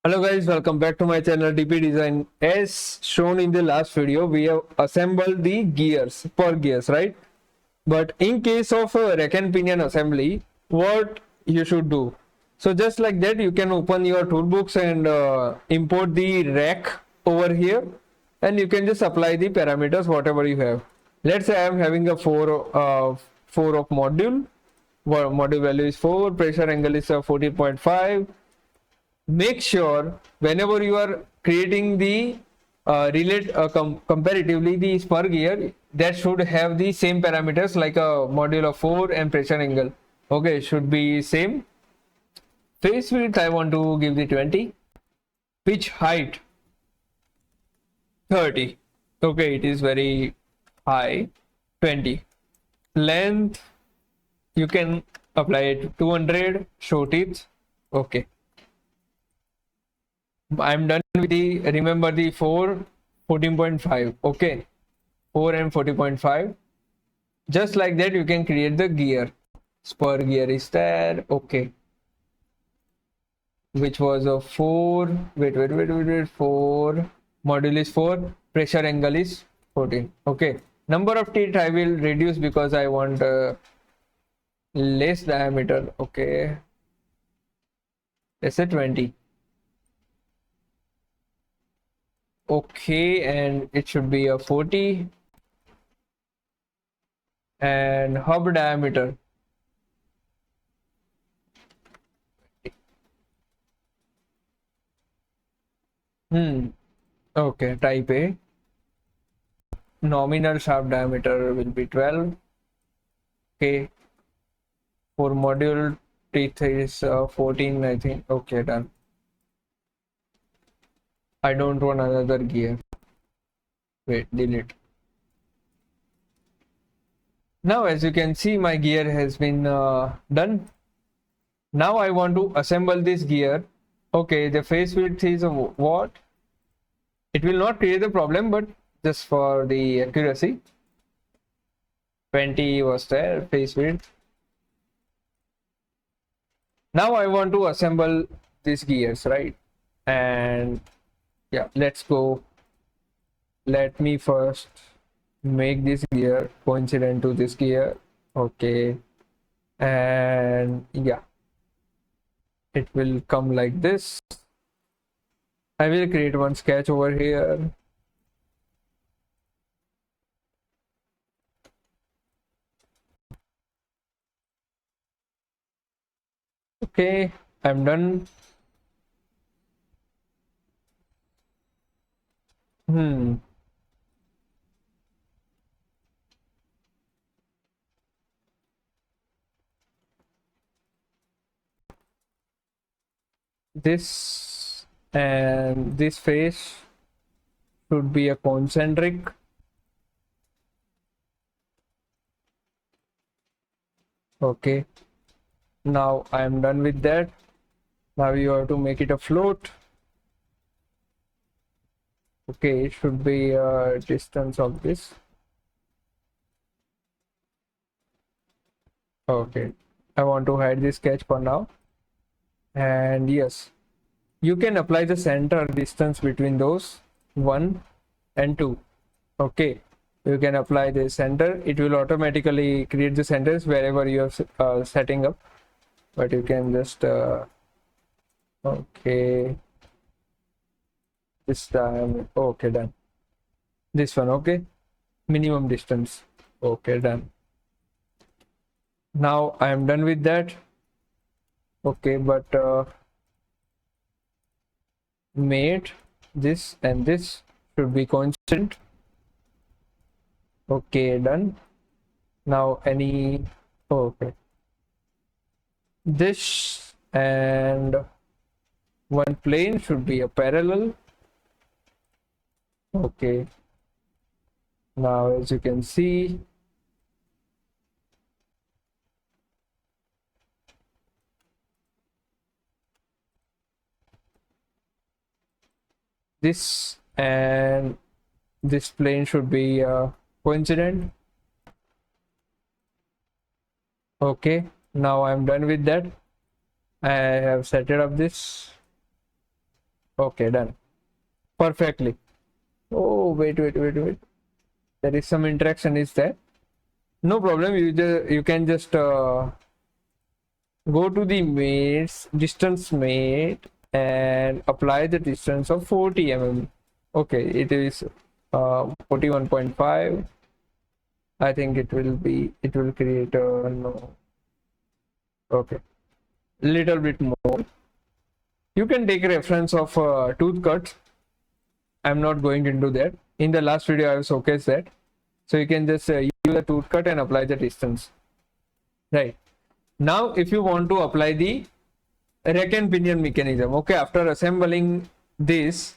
Hello guys, welcome back to my channel DP Design. As shown in the last video, we have assembled the gears, per gears, right? But in case of a rack and pinion assembly, what you should do? So just like that, you can open your toolbox and import the rack over here, and you can just apply the parameters whatever you have. Let's say I am having a four of module. Module value is 4, pressure angle is 14.5. Make sure whenever you are creating the comparatively the spur gear, that should have the same parameters like a module of 4 and pressure angle. Okay, should be same. Face width I want to give the 20. Pitch height 30. Okay, it is very high. 20. Length you can apply it 200. Show teeth. Okay, I'm done with the, remember the 14.5. Okay, 4 and 40.5. Just like that, you can create the gear. Spur gear is there. Okay, which was a 4. Wait. 4. Module is 4. Pressure angle is 14. Okay, number of teeth I will reduce because I want less diameter. Okay, let's say 20. Okay, and it should be a 40. And hub diameter okay, type A. Nominal shaft diameter will be 12. Okay, for module teeth is 14, I think. Okay, done. I don't want another gear. Wait, delete. Now as you can see, my gear has been done. Now I want to assemble this gear. Okay, the face width is what? It will not create the problem, but just for the accuracy, 20 was there, face width. Now I want to assemble these gears, right? And yeah, let's go. Let me first make this gear coincident to this gear. Okay, and yeah, it will come like this. I will create one sketch over here. Okay, I'm done. This and this face should be a concentric. Okay, now I am done with that. Now you have to make it a float. Okay, it should be a distance of this. Okay, I want to hide this sketch for now. And yes, you can apply the center distance between those 1 and 2. Okay, you can apply the center. It will automatically create the centers wherever you are setting up, but you can just okay, this time. Okay, done. This one. Okay, minimum distance. Okay, done. Now I am done with that. Okay, but made this and this should be constant. Okay, done. Now any okay, this and one plane should be a parallel. Okay, now as you can see, this and this plane should be coincident. Okay, now I'm done with that. I have set it up this. Okay, done perfectly. Oh, wait. There is some interaction is there. No problem. You can just go to the mates distance mate and apply the distance of 40 mm. Okay, it is 41.5. I think it will create a no. Okay, little bit more. You can take reference of tooth cuts. I'm not going into that. In the last video, I have showcased that. So you can just use the tooth cut and apply the distance. Right. Now, if you want to apply the rack and pinion mechanism, okay, after assembling this,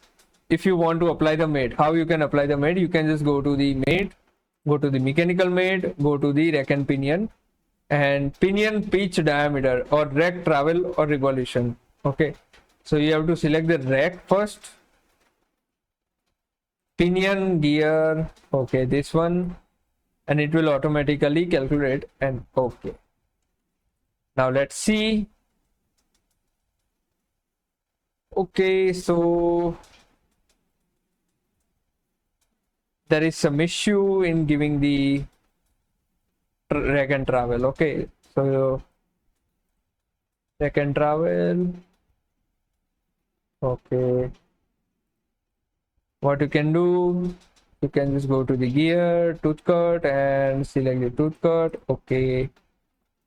if you want to apply the mate, how you can apply the mate? You can just go to the mate, go to the mechanical mate, go to the rack and pinion pitch diameter or rack travel or revolution. Okay, so you have to select the rack first, pinion gear, okay, this one, and it will automatically calculate. And okay, now let's see. Okay, so there is some issue in giving the rack and travel. Okay, so rack and travel. Okay, what you can do, you can just go to the gear, tooth cut, and select the tooth cut. Okay,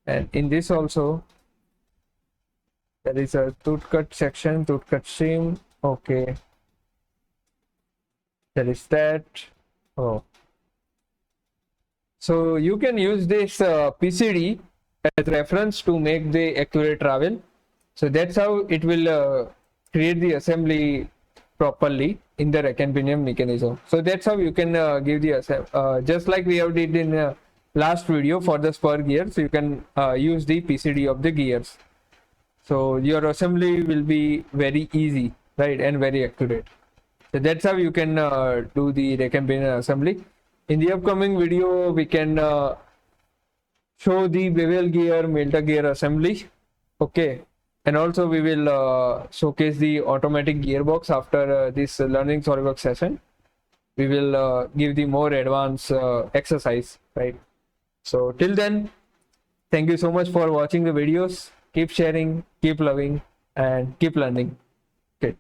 and in this also there is a tooth cut section, tooth cut stream. Okay, there is that. Oh, so you can use this PCD as reference to make the accurate travel. So that's how it will create the assembly properly in the rack and pinion mechanism. So that's how you can give the just like we have did in last video for the spur gears. You can use the PCD of the gears. So your assembly will be very easy, right, and very accurate. So that's how you can do the rack and pinion assembly. In the upcoming video, we can show the bevel gear, melter gear assembly. Okay, and also we will showcase the automatic gearbox after this learning Solidworks session. We will give the more advanced exercise, right? So till then, thank you so much for watching the videos. Keep sharing, keep loving, and keep learning. Okay.